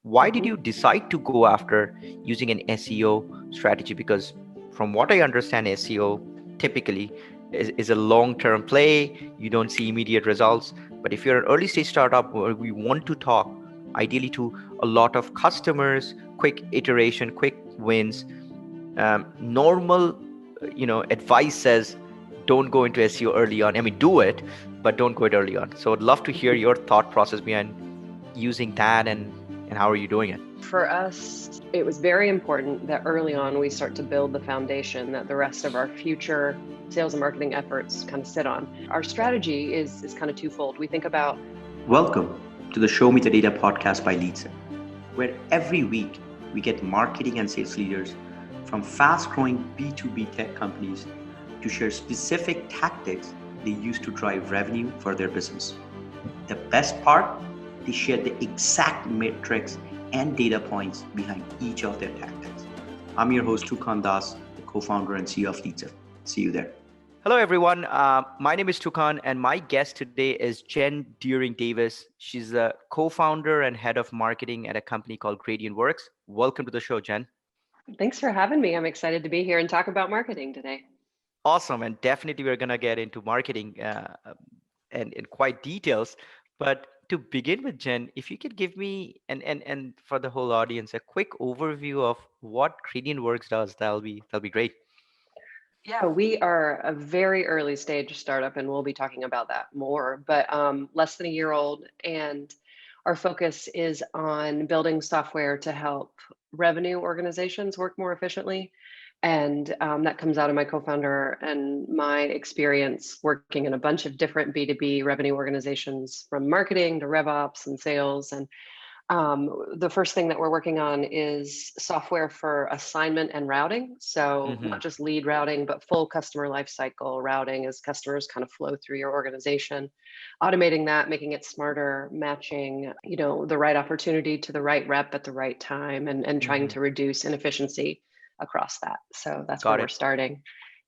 why did you decide to go after using an SEO strategy? Because from what I understand, SEO typically is a long-term play. You don't see immediate results. But if you're an early stage startup where we want to talk ideally to a lot of customers, quick iteration, quick wins, normal, advice says don't go into SEO early on. I mean, do it, but don't go it early on. So I'd love to hear your thought process behind using that and how are you doing it? For us, it was very important that early on we start to build the foundation that the rest of our future sales and marketing efforts kind of sit on. Our strategy is kind of twofold. We think about Welcome to the Show Me the Data podcast by LeadSift, where every week we get marketing and sales leaders from fast-growing B2B tech companies to share specific tactics they use to drive revenue for their business. The best part, they share the exact metrics and data points behind each of their tactics. I'm your host, Tukan, the co-founder and CEO of LeadSift. See you there. Hello, everyone. My name is Tukan, and my guest today is Jenn Deering Davis. She's the co-founder and head of marketing at a company called Gradient Works. Welcome to the show, Jenn. Thanks for having me. I'm excited to be here and talk about marketing today. Awesome. And definitely we're going to get into marketing and in quite details. But to begin with, Jenn, if you could give me and for the whole audience a quick overview of what Gradient Works does, that'll be great. Yeah, we are a very early stage startup, and we'll be talking about that more, but less than a year old. And our focus is on building software to help revenue organizations work more efficiently. And that comes out of my co-founder and my experience working in a bunch of different B2B revenue organizations, from marketing to RevOps and sales. And the first thing that we're working on is software for assignment and routing. So not just lead routing, but full customer lifecycle routing as customers kind of flow through your organization. Automating that, making it smarter, matching, the right opportunity to the right rep at the right time, and trying to reduce inefficiency across that. So that's where we're starting.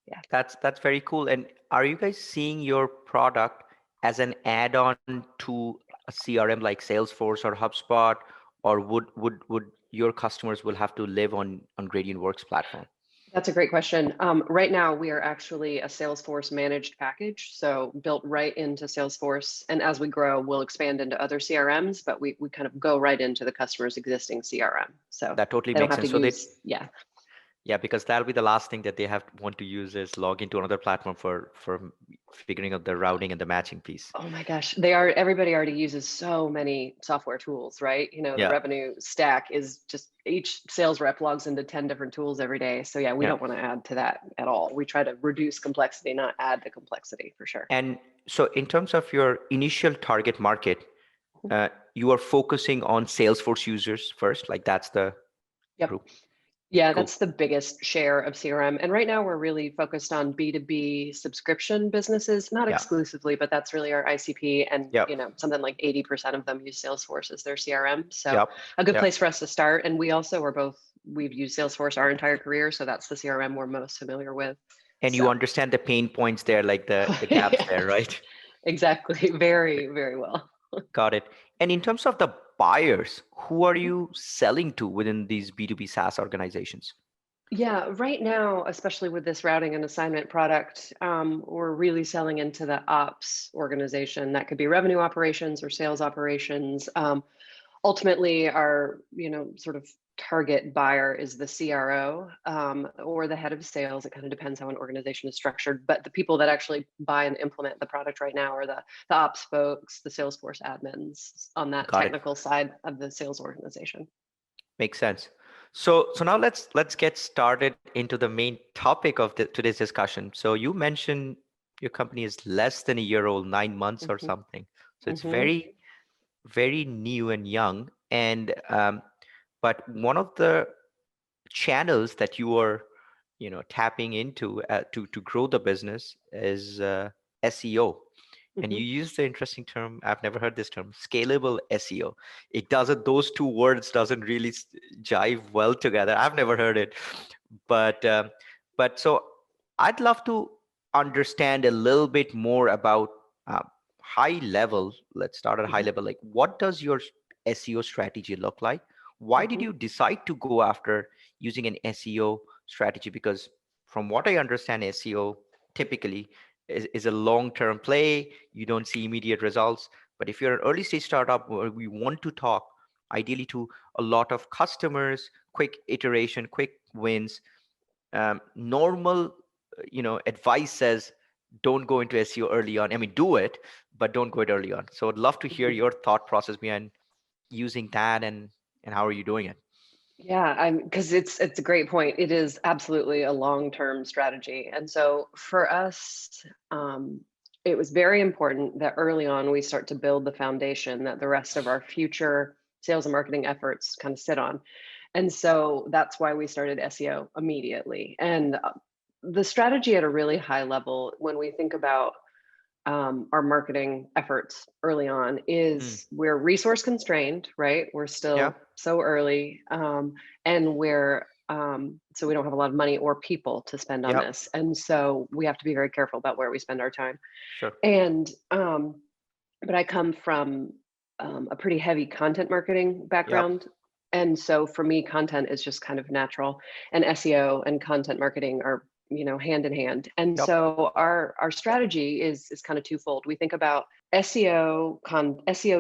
Yeah. That's very cool. And are you guys seeing your product as an add-on to a CRM like Salesforce or HubSpot, or would your customers will have to live on Gradient Works platform? That's a great question. Right now, we are actually a Salesforce managed package, so built right into Salesforce. And as we grow, we'll expand into other CRMs, but we kind of go right into the customer's existing CRM. So that totally makes sense. So yeah, because that'll be the last thing that they want to use is log into another platform for figuring out the routing and the matching piece. Oh my gosh, everybody already uses so many software tools, right? The revenue stack is just each sales rep logs into 10 different tools every day. So we don't want to add to that at all. We try to reduce complexity, not add to complexity, for sure. And so in terms of your initial target market, you are focusing on Salesforce users first, like that's the group. Yeah, cool. That's the biggest share of CRM. And right now we're really focused on B2B subscription businesses, not exclusively, but that's really our ICP. And something like 80% of them use Salesforce as their CRM. So a good place for us to start. And we've used Salesforce our entire career. So that's the CRM we're most familiar with. And you understand the pain points there, like the gaps there, right? Exactly. Very, very well. Got it. And in terms of the buyers, who are you selling to within these B2B SaaS organizations? Yeah, right now, especially with this routing and assignment product, we're really selling into the ops organization. That could be revenue operations or sales operations. Ultimately, our sort of target buyer is the CRO or the head of sales. It kind of depends how an organization is structured, but the people that actually buy and implement the product right now are the ops folks, the Salesforce admins on that technical side of the sales organization. Makes sense. So now let's get started into the main topic of today's discussion. So you mentioned your company is less than a year old, 9 months or something. So it's very, very new and young. And but one of the channels that you are, tapping into to grow the business is SEO. And you use the interesting term, I've never heard this term, scalable SEO. Those two words doesn't really jive well together. I've never heard it. But so I'd love to understand a little bit more about high level. Let's start at high level. Like, what does your SEO strategy look like? Why did you decide to go after using an SEO strategy? Because from what I understand, SEO typically is a long-term play. You don't see immediate results. But if you're an early stage startup where we want to talk ideally to a lot of customers, quick iteration, quick wins, normal, advice says don't go into SEO early on. I mean, do it, but don't go it early on. So I'd love to hear your thought process behind using that, and how are you doing it? Yeah, because it's a great point. It is absolutely a long-term strategy. And so for us, it was very important that early on we start to build the foundation that the rest of our future sales and marketing efforts kind of sit on. And so that's why we started SEO immediately. And the strategy at a really high level, when we think about our marketing efforts early on, is we're resource constrained, right? We're still so early, and we're so we don't have a lot of money or people to spend on this, and so we have to be very careful about where we spend our time. Sure. And but I come from a pretty heavy content marketing background. And so for me, content is just kind of natural, and SEO and content marketing are, hand in hand. And so our strategy is kind of twofold. We think about SEO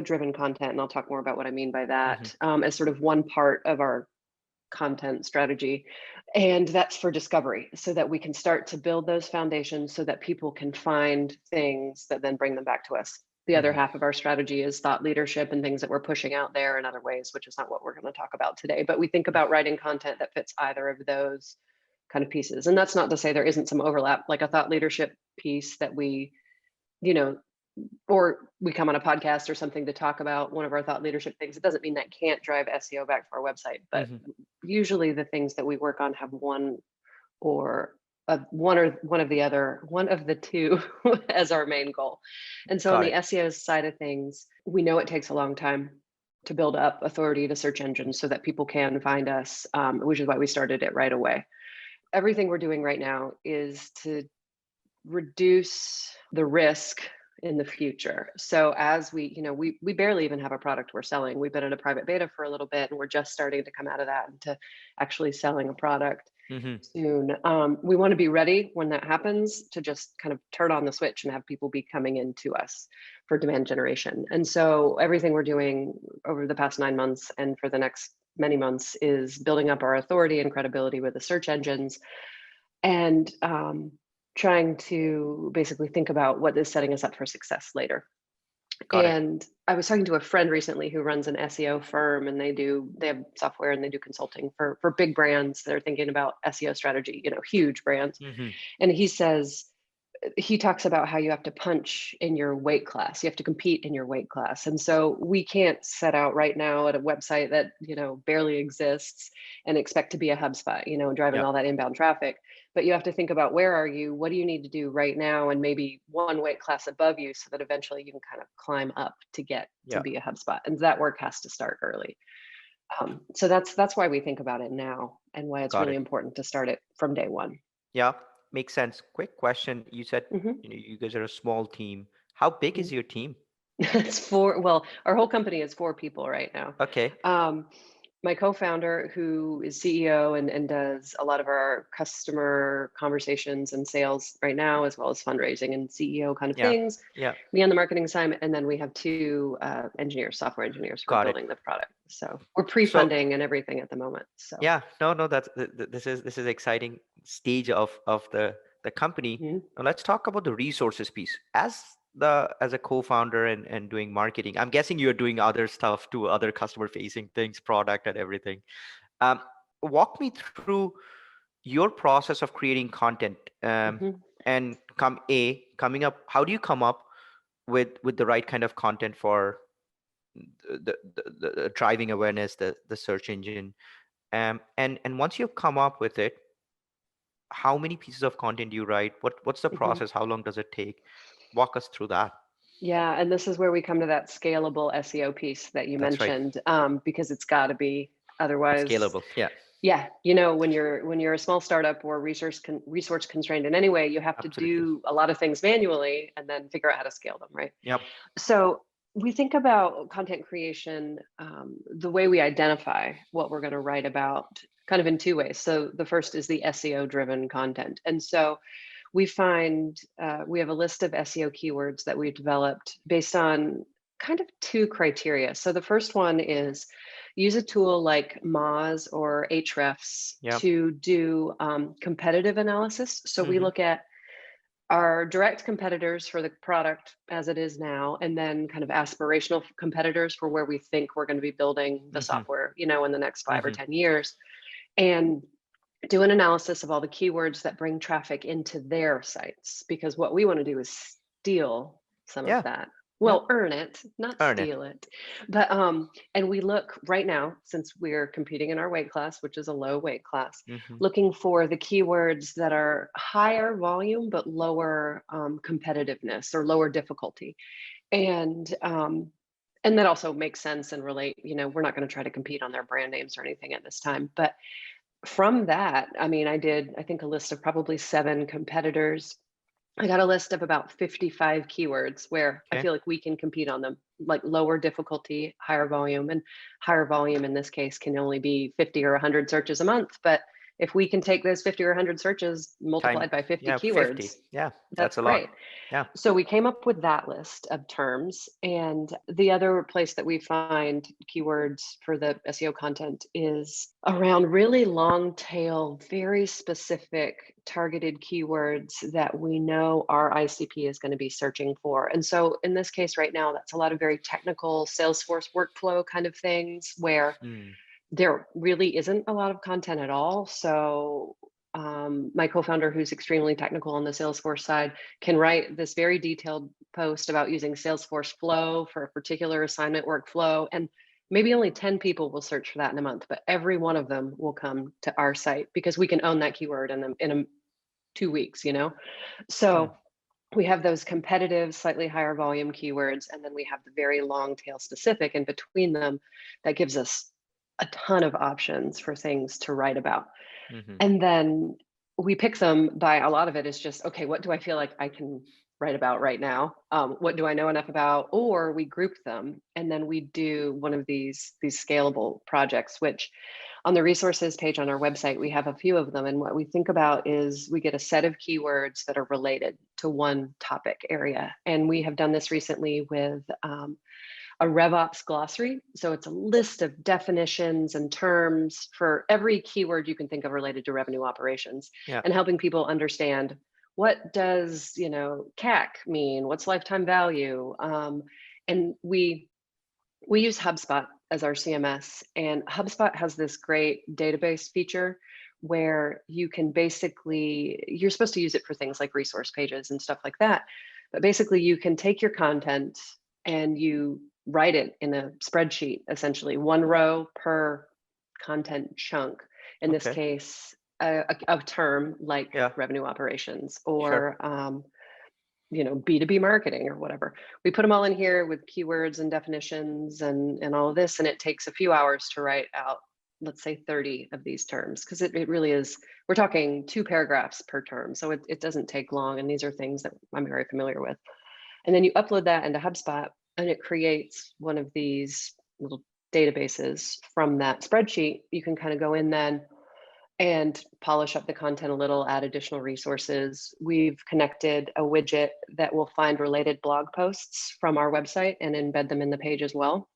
driven content, and I'll talk more about what I mean by that, as sort of one part of our content strategy. And that's for discovery, so that we can start to build those foundations so that people can find things that then bring them back to us. The other half of our strategy is thought leadership and things that we're pushing out there in other ways, which is not what we're going to talk about today. But we think about writing content that fits either of those kind of pieces. And that's not to say there isn't some overlap, like a thought leadership piece that we, or we come on a podcast or something to talk about one of our thought leadership things. It doesn't mean that can't drive SEO back to our website, but usually the things that we work on have one of the two as our main goal. And so on the SEO side of things, we know it takes a long time to build up authority to search engines so that people can find us, which is why we started it right away. Everything we're doing right now is to reduce the risk in the future. So as we barely even have a product we're selling. We've been in a private beta for a little bit, and we're just starting to come out of that into actually selling a product soon. We want to be ready when that happens to just kind of turn on the switch and have people be coming into us for demand generation. And so everything we're doing over the past 9 months and for the next many months is building up our authority and credibility with the search engines, and trying to basically think about what is setting us up for success later. And I was talking to a friend recently who runs an SEO firm, and they have software and they do consulting for big brands that are thinking about SEO strategy, huge brands. And he talks about how you have to punch in your weight class. You have to compete in your weight class. And so we can't set out right now at a website that, barely exists and expect to be a HubSpot, driving all that inbound traffic. But you have to think about, where are you? What do you need to do right now? And maybe one weight class above you, so that eventually you can kind of climb up to get to be a HubSpot. And that work has to start early. So that's why we think about it now, and why it's really important to start it from day one. Yeah, makes sense. Quick question. You said you guys are a small team. How big is your team? It's 4. Well, our whole company is 4 people right now. Okay. My co-founder, who is CEO and does a lot of our customer conversations and sales right now, as well as fundraising and CEO kind of things. Me on the marketing side, and then we have 2 software engineers who are building the product. So we're pre-funding and everything at the moment. So this is exciting stage of the company. Now let's talk about the resources piece. As a co-founder and doing marketing, I'm guessing you're doing other stuff too, other customer facing things, product and everything. Walk me through your process of creating content, and coming up. How do you come up with the right kind of content for the driving awareness, the search engine, and once you've come up with it, how many pieces of content do you write? What's the process? How long does it take? Walk us through that. Yeah, and this is where we come to that scalable SEO piece that you mentioned, because it's got to be, otherwise scalable. Yeah, when you're a small startup or resource constrained in any way, you have to do a lot of things manually and then figure out how to scale them, right? Yep. So we think about content creation, the way we identify what we're going to write about, kind of in two ways. So the first is the SEO driven content. And so we find we have a list of SEO keywords that we've developed based on kind of two criteria. So the first one is use a tool like Moz or Ahrefs Yep. to do competitive analysis. So we look at our direct competitors for the product as it is now, and then kind of aspirational competitors for where we think we're going to be building the software, in the next 5 or 10 years, and do an analysis of all the keywords that bring traffic into their sites, because what we want to do is steal some of that. Well, earn it, not steal it. But and we look right now, since we're competing in our weight class, which is a low weight class, looking for the keywords that are higher volume but lower competitiveness or lower difficulty. And that also makes sense and relate. We're not going to try to compete on their brand names or anything at this time. But from that, I mean, I did, I think, a list of probably 7 competitors. I got a list of about 55 keywords where I feel like we can compete on them, like lower difficulty, higher volume, and higher volume in this case can only be 50 or 100 searches a month. But if we can take those 50 or 100 searches multiplied by 50 keywords, 50. Yeah, that's a lot. great. Yeah. So we came up with that list of terms. And the other place that we find keywords for the SEO content is around really long tail, very specific targeted keywords that we know our ICP is going to be searching for. And so in this case right now, that's a lot of very technical Salesforce workflow kind of things where there really isn't a lot of content at all. So my co-founder, who's extremely technical on the Salesforce side, can write this very detailed post about using Salesforce Flow for a particular assignment workflow. And maybe only 10 people will search for that in a month, but every one of them will come to our site because we can own that keyword in 2 weeks, So we have those competitive, slightly higher volume keywords, and then we have the very long tail specific in between them that gives us a ton of options for things to write about. And then we pick them by, a lot of it is just, okay, what do I feel like I can write about right now? What do I know enough about? Or we group them, and then we do one of these scalable projects, which on the resources page on our website, we have a few of them. And what we think about is we get a set of keywords that are related to one topic area. And we have done this recently with a RevOps glossary. So it's a list of definitions and terms for every keyword you can think of related to revenue operations, and helping people understand, what does, CAC mean? What's lifetime value? And we use HubSpot as our CMS, and HubSpot has this great database feature where you can basically, you're supposed to use it for things like resource pages and stuff like that. But basically you can take your content and you write it in a spreadsheet, essentially 1 row per content chunk. In this case, a term like revenue operations or B2B marketing or whatever. We put them all in here with keywords and definitions and all of this, and it takes a few hours to write out, let's say 30 of these terms, because it really is, we're talking 2 paragraphs per term. So it doesn't take long. And these are things that I'm very familiar with. And then you upload that into HubSpot, and it creates one of these little databases from that spreadsheet. You can kind of go in then and polish up the content a little, add additional resources. We've connected a widget that will find related blog posts from our website and embed them in the page as well.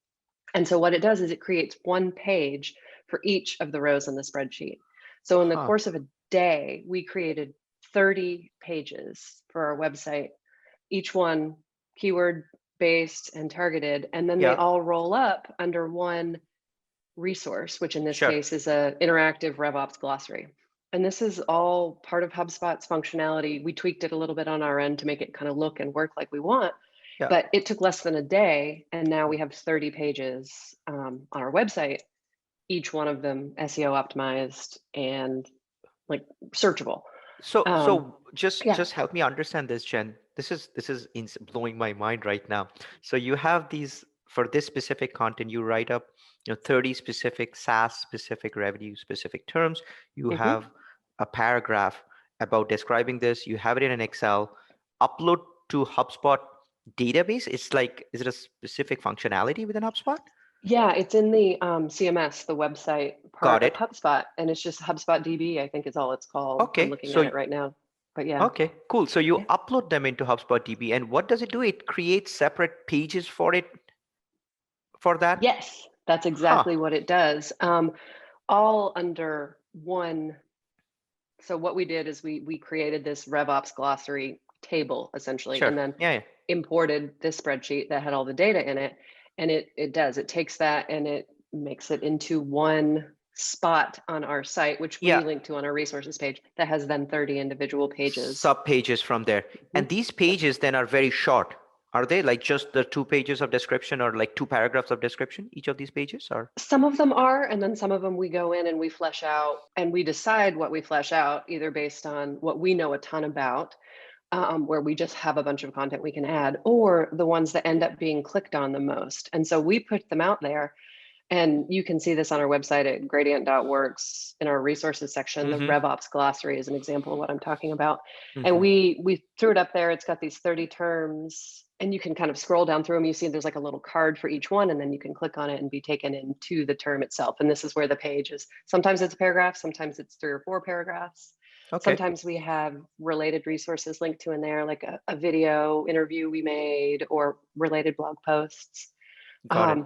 And so what it does is it creates 1 page for each of the rows in the spreadsheet. So in the course of a day, we created 30 pages for our website, each one keyword based and targeted, and then they all roll up under 1 resource, which in this case is a interactive RevOps glossary. And this is all part of HubSpot's functionality. We tweaked it a little bit on our end to make it kind of look and work like we want, but it took less than a day. And now we have 30 pages on our website, each one of them SEO optimized and like searchable. So just help me understand this, Jen. This is blowing my mind right now. So you have these, for this specific content, you write up 30 specific SaaS specific revenue specific terms. You have a paragraph about describing this. You have it in an Excel, upload to HubSpot database? It's like, is it a specific functionality within HubSpot? Yeah, it's in the CMS, the website Got part of it. HubSpot, and it's just HubSpot DB, I think is all it's called. I'm Okay, looking so at it right now. But yeah. okay, cool. So you Yeah. upload them into HubSpot DB, and what does it do? It creates separate pages for it for that? Yes, that's Huh. exactly what it does. All under one. So what we did is we created this RevOps glossary table essentially, Sure. and then Yeah, yeah. imported this spreadsheet that had all the data in it. And it takes that and it makes it into one spot on our site, which we Yeah. link to on our resources page that has then 30 individual pages. Sub pages from there. And these pages then are very short. Are they like just the 2 pages of description or like 2 paragraphs of description, each of these pages? Or Some of them are, and then some of them we go in and we flesh out and we decide what we flesh out, either based on what we know a ton about, where we just have a bunch of content we can add, or the ones that end up being clicked on the most. And so we put them out there. And you can see this on our website at gradient.works in our resources section. The mm-hmm. RevOps glossary is an example of what I'm talking about. Mm-hmm. And we threw it up there. It's got these 30 terms and you can kind of scroll down through them. You see there's like a little card for each one, and then you can click on it and be taken into the term itself. And this is where the page is. Sometimes it's a paragraph, sometimes it's 3 or 4 paragraphs. Okay. Sometimes we have related resources linked to in there, like a video interview we made or related blog posts. Got it.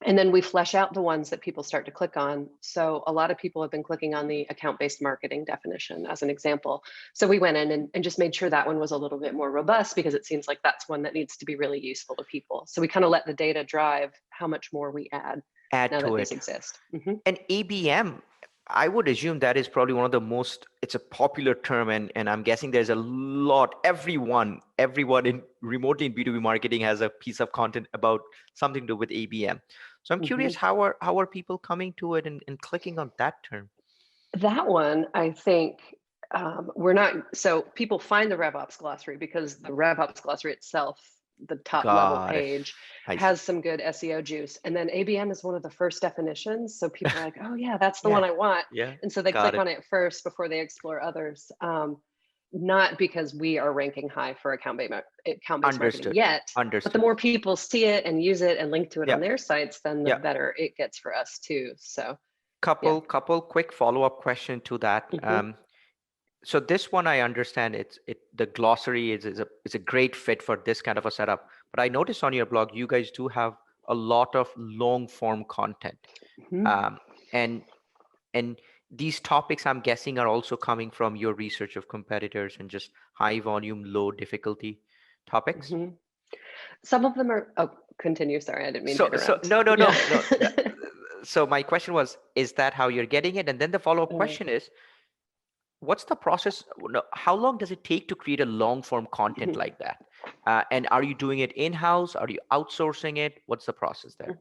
And then we flesh out the ones that people start to click on. So a lot of people have been clicking on the account-based marketing definition as an example. So we went in and just made sure that one was a little bit more robust because it seems like that's one that needs to be really useful to people. So we kind of let the data drive how much more we add now Add that to these it. exist. And ABM, I would assume that is probably one of the most, it's a popular term, and I'm guessing there's a lot, everyone in remotely in B2B marketing has a piece of content about something to do with ABM. So I'm curious, how are people coming to it and clicking on that term? That one, I think we're not, so people find the RevOps glossary because the RevOps glossary itself, the top level page, has some good SEO juice. And then ABM is one of the first definitions. So people are like, oh yeah, that's the one I want. Yeah. And so they click on it first before they explore others. Not because we are ranking high for account-based marketing yet, but the more people see it and use it and link to it on their sites, then the better it gets for us too. So couple quick follow-up question to that. So this one, I understand the glossary is a great fit for this kind of a setup. But I noticed on your blog, you guys do have a lot of long form content. And these topics, I'm guessing, are also coming from your research of competitors and just high volume, low difficulty topics. Some of them are, continue. Sorry, I didn't mean to interrupt. No. So my question was, is that how you're getting it? And then the follow-up question is, what's the process? How long does it take to create a long form content like that? And are you doing it in-house? Are you outsourcing it? What's the process there?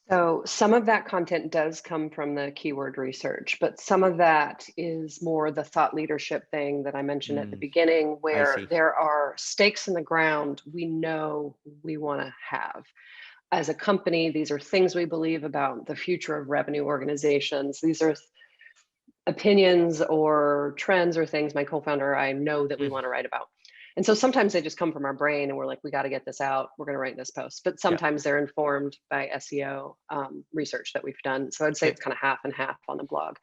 So some of that content does come from the keyword research, but some of that is more the thought leadership thing that I mentioned at the beginning, where there are stakes in the ground we know we want to have. As a company, these are things we believe about the future of revenue organizations. These are opinions or trends or things my co-founder or I know that we want to write about. And so sometimes they just come from our brain and we're like, we got to get this out. We're going to write this post. But sometimes they're informed by SEO research that we've done. So I'd say it's kind of half and half on the blog.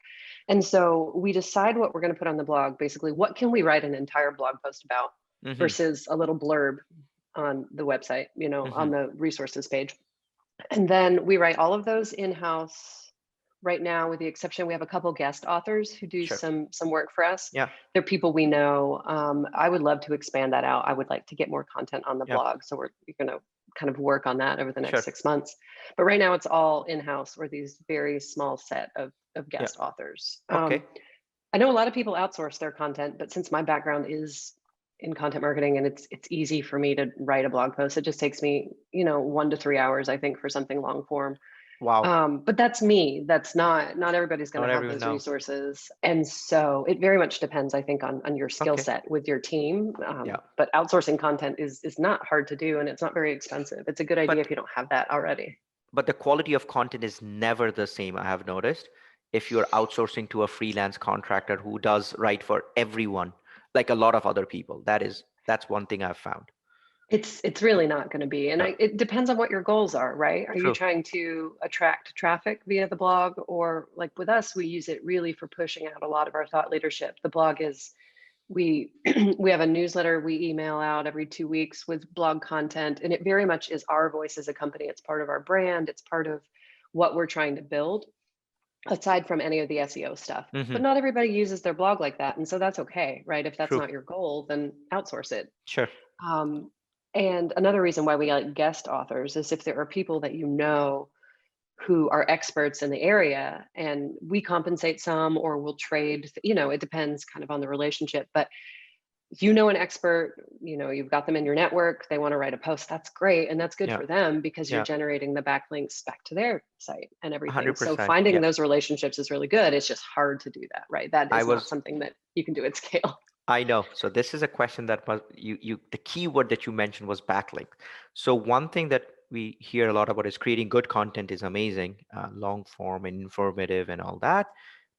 And so we decide what we're going to put on the blog. Basically, what can we write an entire blog post about versus a little blurb on the website, on the resources page. And then we write all of those in-house. Right now, with the exception, we have a couple guest authors who do some work for us. They're people we know. I would love to expand that out. I would like to get more content on the blog. So we're going to kind of work on that over the next 6 months. But right now it's all in-house or these very small set of guest authors. I know a lot of people outsource their content, but since my background is in content marketing and it's easy for me to write a blog post, it just takes me, 1 to 3 hours, I think, for something long form. Wow. But that's me. That's not everybody's going to have those resources. And so it very much depends, I think, on your skill set with your team. But outsourcing content is not hard to do and it's not very expensive. It's a good idea if you don't have that already. But the quality of content is never the same, I have noticed. If you're outsourcing to a freelance contractor who does write for everyone, like a lot of other people, that's one thing I've found. It's really not going to be. And it depends on what your goals are, right? Are you True. trying to attract traffic via the blog? Or like with us, we use it really for pushing out a lot of our thought leadership. The blog is, we we have a newsletter we email out every 2 weeks with blog content, and it very much is our voice as a company. It's part of our brand. It's part of what we're trying to build, aside from any of the SEO stuff. Hmm. But not everybody uses their blog like that. And so that's okay, right? If that's True. not your goal, then outsource it. Sure. Um, and another reason why we like guest authors is if there are people that you know who are experts in the area, and we compensate some or we'll trade, it depends kind of on the relationship. But an expert, you've got them in your network, they want to write a post, that's great. And that's good Yeah. for them because you're Yeah. generating the backlinks back to their site and everything. So 100%. finding Yeah. those relationships is really good. It's just hard to do that, right? That I is not was something that you can do at scale. I know. So this is a question that was the key word that you mentioned was backlink. So one thing that we hear a lot about is creating good content is amazing, long form and informative and all that,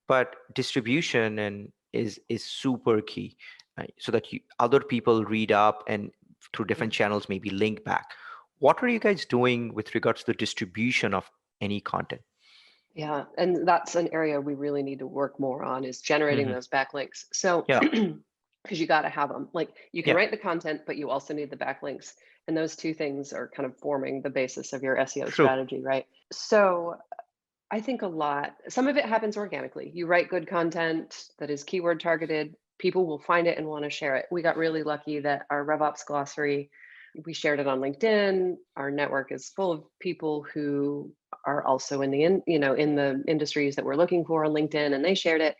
but distribution and is super key, right? So that other people read up and through different channels maybe link back. What are you guys doing with regards to the distribution of any content? Yeah, and that's an area we really need to work more on, is generating Hmm. those backlinks. So, Yeah. because you got to have them. Like, you can Yeah. write the content, but you also need the backlinks. And those two things are kind of forming the basis of your SEO True. strategy, right? So I think some of it happens organically. You write good content that is keyword targeted, people will find it and want to share it. We got really lucky that our RevOps glossary, we shared it on LinkedIn. Our network is full of people who are also in the industries that we're looking for on LinkedIn, and they shared it.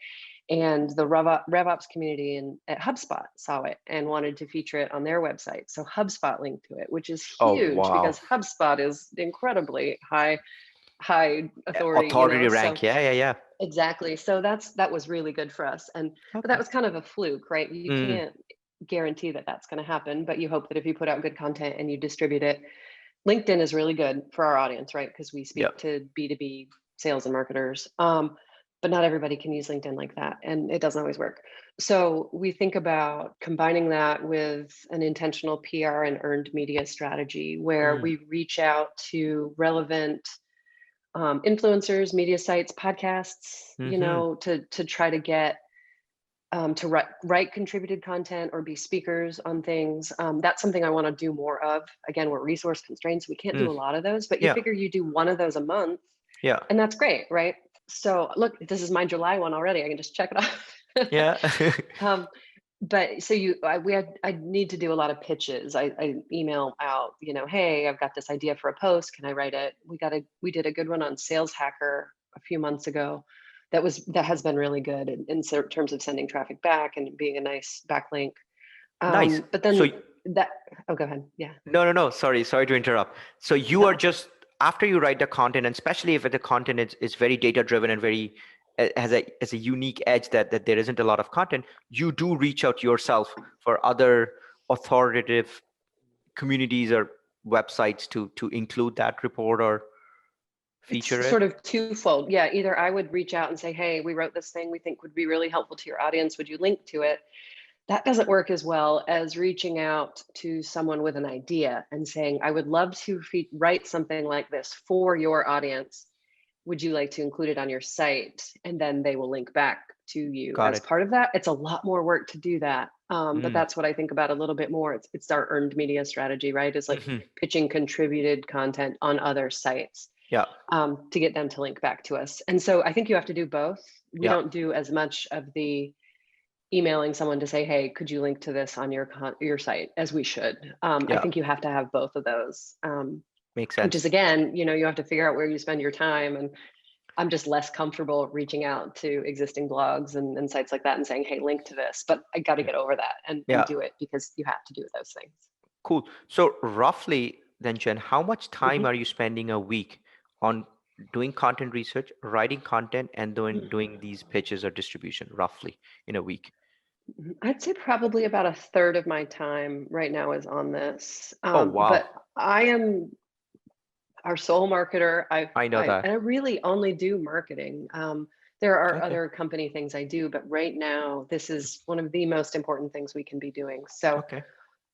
And the RevOps community at HubSpot saw it and wanted to feature it on their website. So HubSpot linked to it, which is Oh, huge wow. because HubSpot is incredibly high authority, Authority so rank. Yeah. Yeah. Yeah. exactly. So that was really good for us. But that Okay. was kind of a fluke, right? You Mm, can't guarantee that that's going to happen, but you hope that if you put out good content and you distribute it. LinkedIn is really good for our audience, right? Because we yeah. speak to B2B sales and marketers. But not everybody can use LinkedIn like that, and it doesn't always work. So we think about combining that with an intentional PR and earned media strategy where Mm, we reach out to relevant influencers, media sites, podcasts, mm-hmm. to try to get to write contributed content or be speakers on things. That's something I want to do more of. Again, we're resource constrained, so we can't do Mm, a lot of those, but you yeah. figure you do one of those a month, Yeah. and that's great, right? So look, this is my July one already. I can just check it off. Yeah. um, but so I need to do a lot of pitches. I email out, hey, I've got this idea for a post. Can I write it? We did a good one on Sales Hacker a few months ago. That has been really good in terms of sending traffic back and being a nice backlink. Nice. But So then oh, go ahead. Yeah. no. Sorry to interrupt. So you are No. just after you write the content, and especially if the content is very data driven and very has a unique edge that there isn't a lot of content, you do reach out yourself for other authoritative communities or websites to include that report or feature It's it. sort of twofold. Yeah, either I would reach out and say, hey, we wrote this thing we think would be really helpful to your audience. Would you link to it? That doesn't work as well as reaching out to someone with an idea and saying, I would love to write something like this for your audience. Would you like to include it on your site? And then they will link back to you Got as it. part of that. It's a lot more work to do that. But Mm. that's what I think about a little bit more. It's our earned media strategy, right? It's like Hmm. pitching contributed content on other sites Yeah. to get them to link back to us. And so I think you have to do both. We Yeah. don't do as much of the emailing someone to say, hey, could you link to this on your site as we should. I Yeah. think you have to have both of those, Makes which sense. is, again, you have to figure out where you spend your time. And I'm just less comfortable reaching out to existing blogs and sites like that and saying, hey, link to this. But I got to Yeah. get over that and Yeah. do it, because you have to do those things. Cool. So roughly then, Jen, how much time Mhm. are you spending a week on doing content research, writing content, and doing these pitches or distribution roughly in a week? I'd say probably about a third of my time right now is on this. Oh, wow. But I am our sole marketer. I know And that. I really only do marketing. There are Okay. other company things I do, but right now this is one of the most important things we can be doing. So Okay.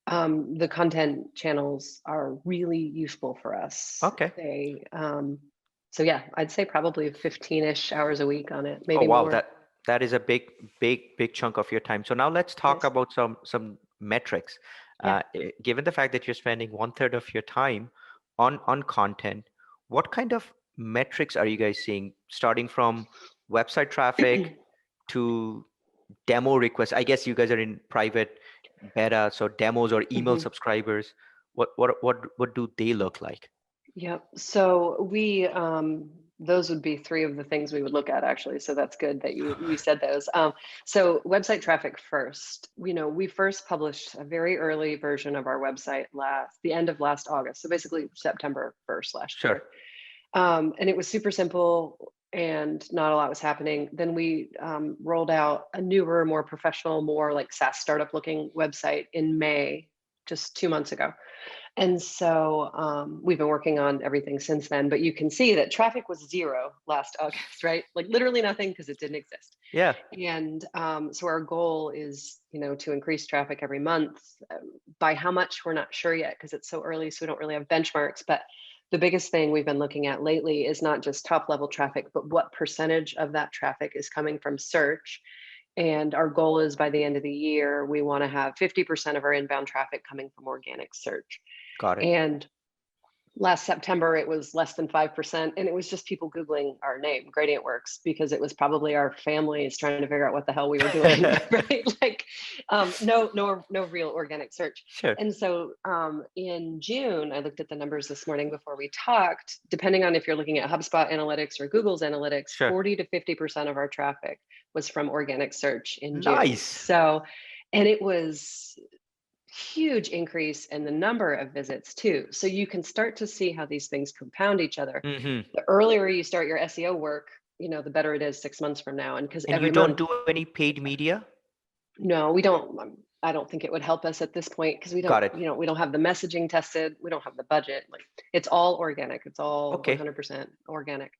The content channels are really useful for us. Okay. They, so yeah, I'd say probably 15-ish hours a week on it, Oh maybe wow, more. that is a big chunk of your time. So now let's talk Yes. about some metrics. Yeah. Given the fact that you're spending 1/3 of your time on content, what kind of metrics are you guys seeing, starting from website traffic to demo requests? I guess you guys are in private beta, so demos or email Mhm. subscribers. What do they look like? Yep. So we, those would be three of the things we would look at actually. So that's good that you said those. So website traffic first. We first published a very early version of our website the end of last August. So basically September 1st last Sure. year. And it was super simple and not a lot was happening. Then we rolled out a newer, more professional, more like SaaS startup looking website in May, just 2 months ago. And so we've been working on everything since then, but you can see that traffic was 0 last August, right? Like literally nothing because it didn't exist. Yeah. And so our goal is, to increase traffic every month. By how much, we're not sure yet because it's so early, so we don't really have benchmarks. But the biggest thing we've been looking at lately is not just top level traffic, but what percentage of that traffic is coming from search. And our goal is by the end of the year, we want to have 50% of our inbound traffic coming from organic search. Got it. And last September, it was less than 5%. And it was just people Googling our name, Gradient Works, because it was probably our families trying to figure out what the hell we were doing, right? Like no real organic search. Sure. And so in June, I looked at the numbers this morning before we talked, depending on if you're looking at HubSpot analytics or Google's analytics, Sure. 40 to 50% of our traffic was from organic search in June. Nice. So, and it was huge increase in the number of visits too. So you can start to see how these things compound each other. Mm-hmm. The earlier you start your SEO work, the better it is 6 months from now. And because And every you don't month, do any paid media? no, we don't. I don't think it would help us at this point because we don't, Got it. we don't have the messaging tested. We don't have the budget. Like it's all organic. It's all Okay. 100% organic.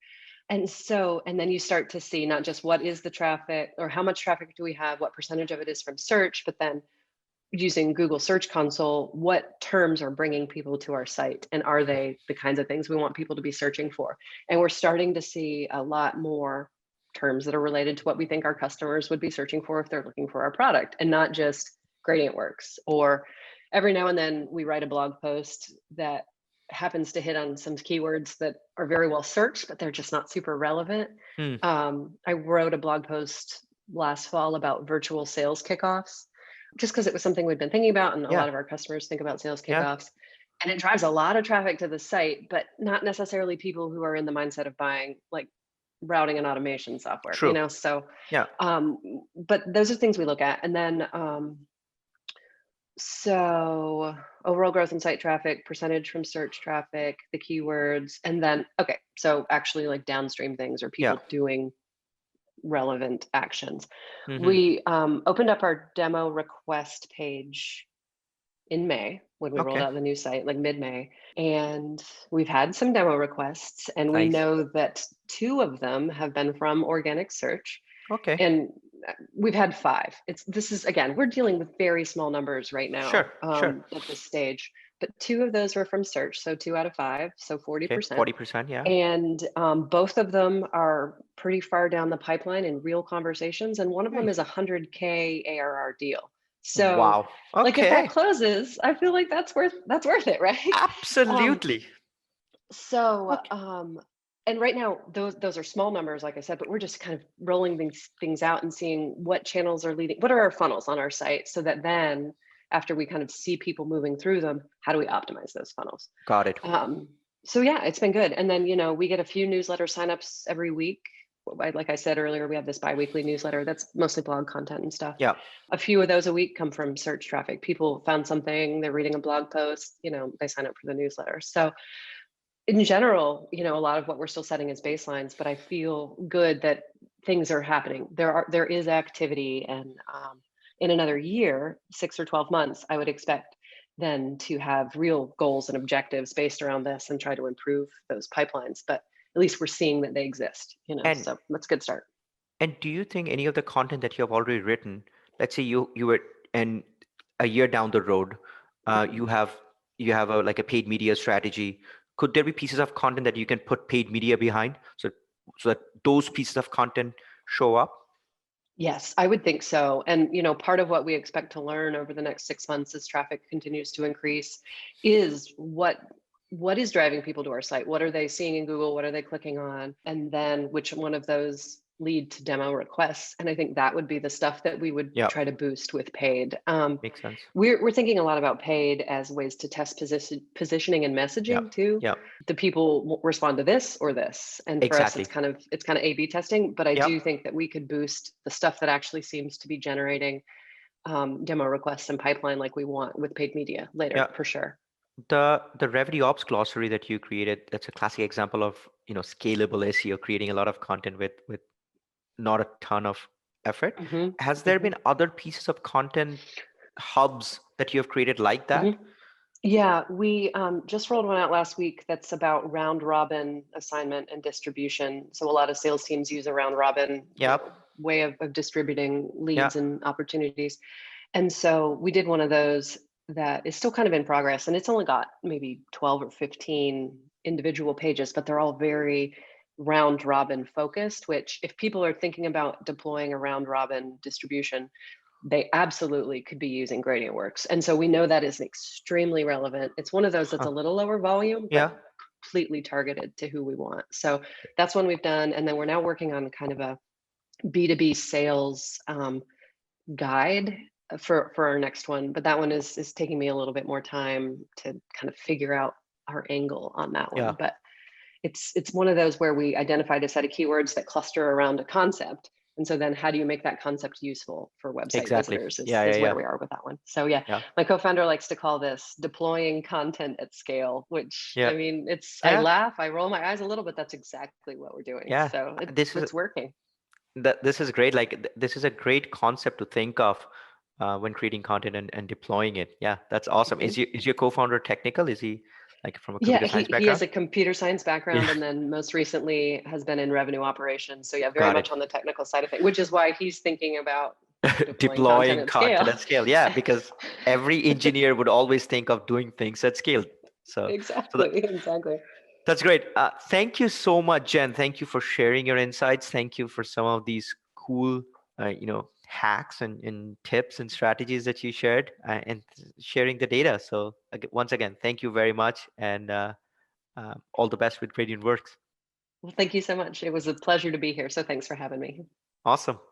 And so, and then you start to see not just what is the traffic or how much traffic do we have, what percentage of it is from search, but then using Google Search Console, what terms are bringing people to our site? And are they the kinds of things we want people to be searching for? And we're starting to see a lot more terms that are related to what we think our customers would be searching for if they're looking for our product, and not just Gradient Works. Or every now and then we write a blog post that happens to hit on some keywords that are very well searched, but they're just not super relevant. I wrote a blog post last fall about virtual sales kickoffs, just because it was something we'd been thinking about, and a lot of our customers think about sales kickoffs. And it drives a lot of traffic to the site, but not necessarily people who are in the mindset of buying like routing and automation software. True. So Yeah. But those are things we look at. And then so overall growth in site traffic, percentage from search traffic, the keywords, and then so actually like downstream things or people doing relevant actions. Mm-hmm. We opened up our demo request page in May when we rolled out the new site, like mid-May. And we've had some demo requests, and we know that 2 of them have been from organic search. Okay. And we've had 5. This is, again, we're dealing with very small numbers right now. Sure. At this stage. But 2 of those were from search, so 2 out of 5, so 40%. 40%, yeah. And both of them are pretty far down the pipeline in real conversations, and one of them is a 100K ARR deal. So, wow. Okay. like if that closes, I feel like that's worth it, right? Absolutely. And right now, those are small numbers, like I said, but we're just kind of rolling things out and seeing what channels are leading. What are our funnels on our site, so that then after we kind of see people moving through them, how do we optimize those funnels? Got it. So yeah, it's been good. And then, we get a few newsletter signups every week. Like I said earlier, we have this bi-weekly newsletter that's mostly blog content and stuff. Yeah. A few of those a week come from search traffic. People found something, they're reading a blog post, they sign up for the newsletter. So in general, a lot of what we're still setting as baselines, but I feel good that things are happening. There is activity, and in another year, 6 or 12 months, I would expect then to have real goals and objectives based around this and try to improve those pipelines. But at least we're seeing that they exist, so that's a good start. And do you think any of the content that you have already written, let's say you were, and a year down the road, you have like a paid media strategy. Could there be pieces of content that you can put paid media behind, so that those pieces of content show up? Yes, I would think so. And part of what we expect to learn over the next 6 months as traffic continues to increase is what is driving people to our site? What are they seeing in Google? What are they clicking on? And then which one of those lead to demo requests? And I think that would be the stuff that we would Yeah, try to boost with paid. makes sense. We're thinking a lot about paid as ways to test positioning and Yeah, messaging too. yeah, The people respond to this or this, and for us, exactly. it's kind of A/B testing. But I Yeah, do think that we could boost the stuff that actually seems to be generating demo requests and pipeline like we want with paid media later, yeah. for sure. The revenue ops glossary that you created, that's a classic example of scalable SEO, creating a lot of content with not a ton of effort. Has there been other pieces of content hubs that you have created like that? Yeah, we just rolled one out last week that's about round robin assignment and distribution. So a lot of sales teams use a round robin Yep. way of distributing leads Yeah. and opportunities. And so we did one of those that is still kind of in progress, and it's only got maybe 12 or 15 individual pages, but they're all very round robin focused, which if people are thinking about deploying a round robin distribution, they absolutely could be using Gradient Works. And so we know that is extremely relevant. It's one of those that's a little lower volume, Yeah. but completely targeted to who we want. So that's one we've done. And then we're now working on kind of a B2B sales guide for our next one. But that one is taking me a little bit more time to kind of figure out our angle on that one. Yeah. But it's one of those where we identified a set of keywords that cluster around a concept. And so then how do you make that concept useful for website Exactly. visitors is Yeah. where we are with that one. So yeah, my co-founder likes to call this deploying content at scale, which Yeah. I mean, I laugh, I roll my eyes a little, but that's exactly what we're doing. Yeah. So it's working. This is great. Like this is a great concept to think of when creating content and deploying it. Yeah, that's awesome. Is your co-founder technical? Is he like from a computer science He has background? a computer science background, Yeah. and then most recently has been in revenue operations. So yeah, very Got much it. on the technical side of things, which is why he's thinking about Deploying content content at scale. Yeah, because every engineer would always think of doing things at scale. So Exactly. that's great. Thank you so much, Jen. Thank you for sharing your insights. Thank you for some of these cool, hacks and tips and strategies that you shared and sharing the data. So once again, thank you very much, and all the best with Gradient Works. Well, thank you so much. It was a pleasure to be here. So thanks for having me. Awesome.